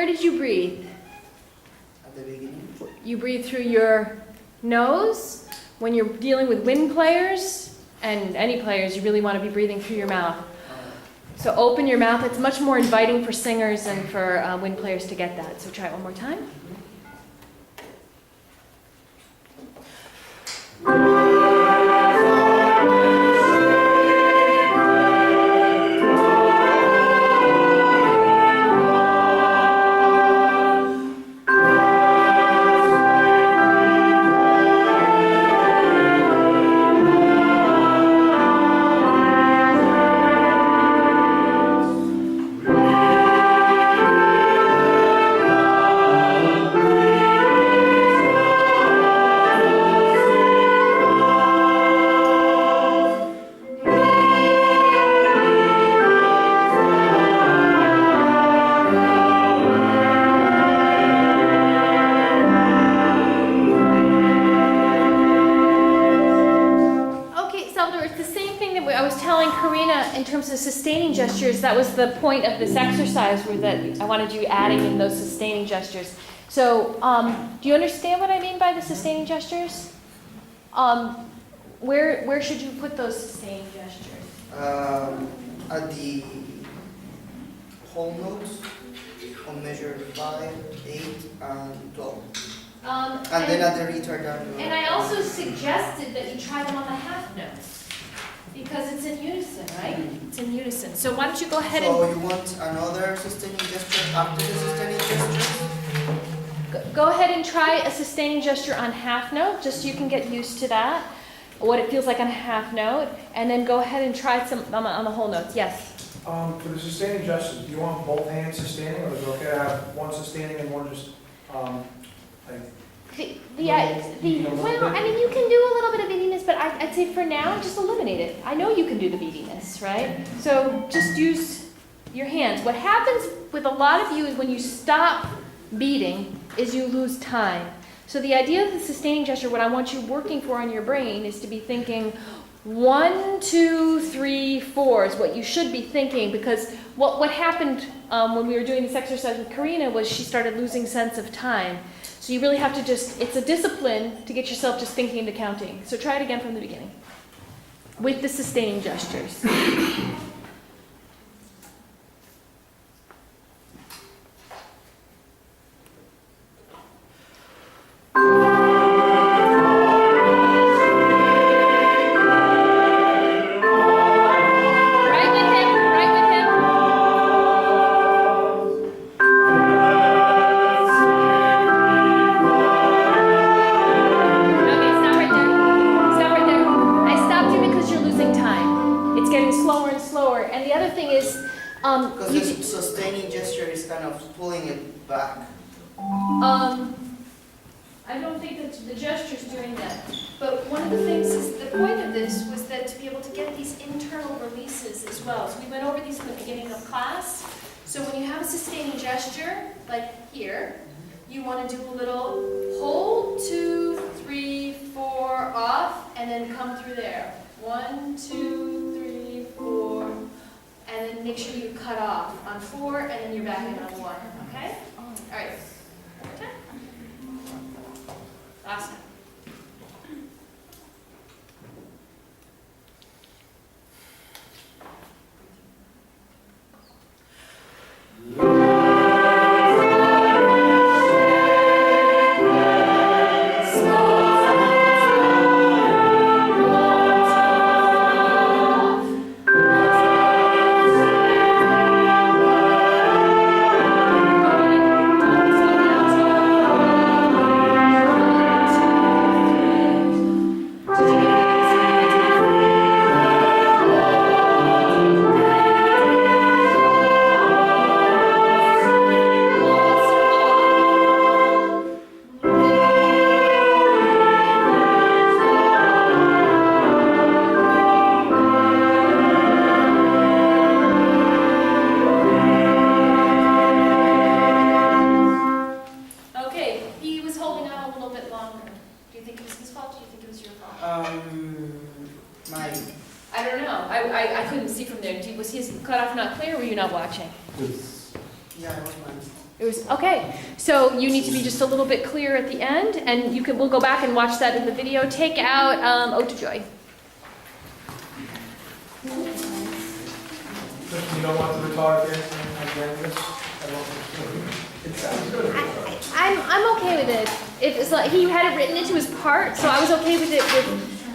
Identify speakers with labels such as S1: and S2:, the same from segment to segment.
S1: did you breathe?
S2: At the beginning?
S1: You breathe through your nose. When you're dealing with wind players, and any players, you really want to be breathing through your mouth. So open your mouth. It's much more inviting for singers and for wind players to get that. So try it one more time. Sustaining gestures, that was the point of this exercise, where that I wanted you adding in those sustaining gestures. So, do you understand what I mean by the sustaining gestures? Where should you put those sustaining gestures?
S2: At the whole notes on measure 5, 8, and 12. And then at the retardado.
S1: And I also suggested that you try them on the half notes. Because it's in unison, right? It's in unison. So why don't you go ahead
S2: So you want another sustaining gesture after the sustaining gesture?
S1: Go ahead and try a sustaining gesture on half note, just so you can get used to that, what it feels like on a half note, and then go ahead and try some on the whole notes. Yes?
S3: For the sustaining gestures, do you want both hands sustaining, or is it okay to have one sustaining and one just like?
S1: Well, I mean, you can do a little bit of beatiness, but I'd say for now, just eliminate it. I know you can do the beatiness, right? So just use your hands. What happens with a lot of you is when you stop beating is you lose time. So the idea of the sustaining gesture, what I want you working for in your brain is to be thinking 1, 2, 3, 4 is what you should be thinking, because what happened when we were doing this exercise with Karina was she started losing sense of time. So you really have to it's a discipline to get yourself just thinking into counting. So try it again from the beginning with the sustaining gestures.
S2: Because the sustaining gesture is kind of pulling it back.
S1: I don't think that the gesture's doing that. But one of the things is, the point of this was that to be able to get these internal releases as well. So we went over these in the beginning of class. So when you have a sustaining gesture, like here, you want to do a little hold, 2, 3, 4, off, and then come through there. 1, 2, 3, 4, and then make sure you cut off on 4, and then you're back in on 1. Okay? All right. One more time. Last time. I don't know. I couldn't see from there. Was his cutoff not clear, or were you not watching?
S2: Yeah, I was fine.
S1: It was, okay. So you need to be just a little bit clearer at the end, and we'll go back and watch that in the video. Take out Ode to Joy.
S3: Kristen, you don't want the retarded dancing at the end of this? It sounds good.
S1: I'm okay with it. If it's like he had it written into his part, so I was okay with it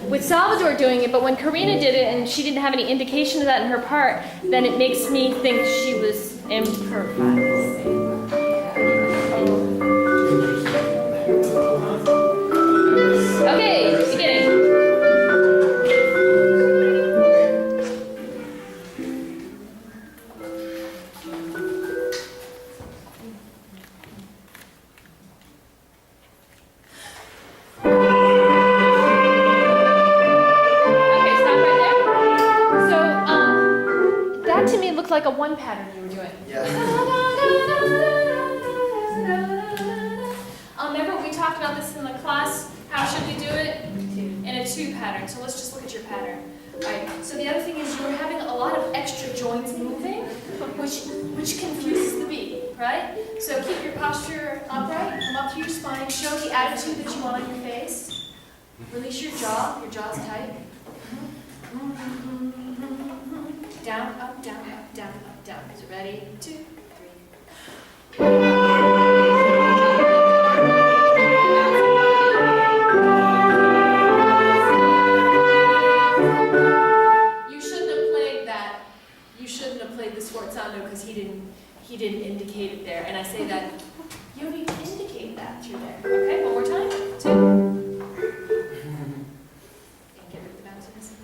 S1: with Salvador doing it. But when Karina did it and she didn't have any indication of that in her part, then it makes me think she was imperfect. Okay, beginning. Okay, stop right there. So, that to me looked like a one pattern you were doing.
S2: Yeah.
S1: Remember we talked about this in the class, how should we do it? In a two pattern, so let's just look at your pattern. Alright, so the other thing is you were having a lot of extra joints moving, which confuses the beat, right? So keep your posture upright, come up to your spine, show the attitude that you want on your face. Release your jaw's tight. Down, up, down, up, down, up, down. Is it ready? 2, 3. You shouldn't have played that. You shouldn't have played the sforzando because he didn't indicate it there. And I say that you need to indicate that through there. Okay, one more time. 2. And get rid of the bounciness.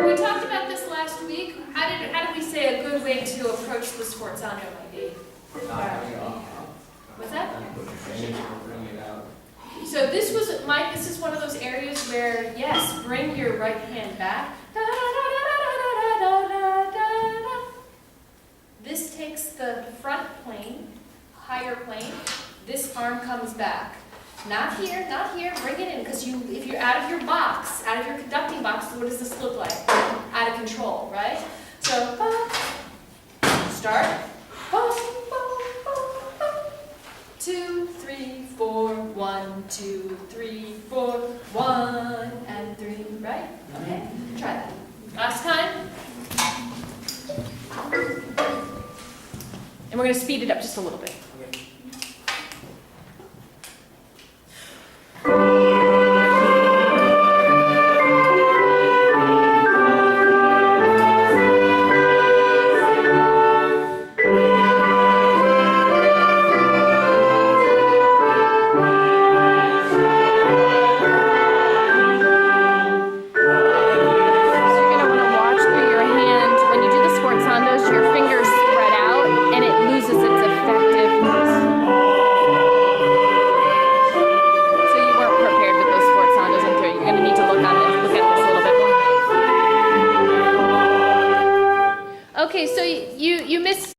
S1: We talked about this last week. How did we say a good way to approach the sforzando might be? What's that? So this was Mike. This is one of those areas where yes, bring your right hand back. This takes the front plane, higher plane. This arm comes back. Not here, not here. Bring it in, because if you're out of your box, out of your conducting box, what does this look like? Out of control, right? So start. 2, 3, 4, 1, 2, 3, 4, 1, and 3, right? Okay, try that. Last time. And we're going to speed it up just a little bit.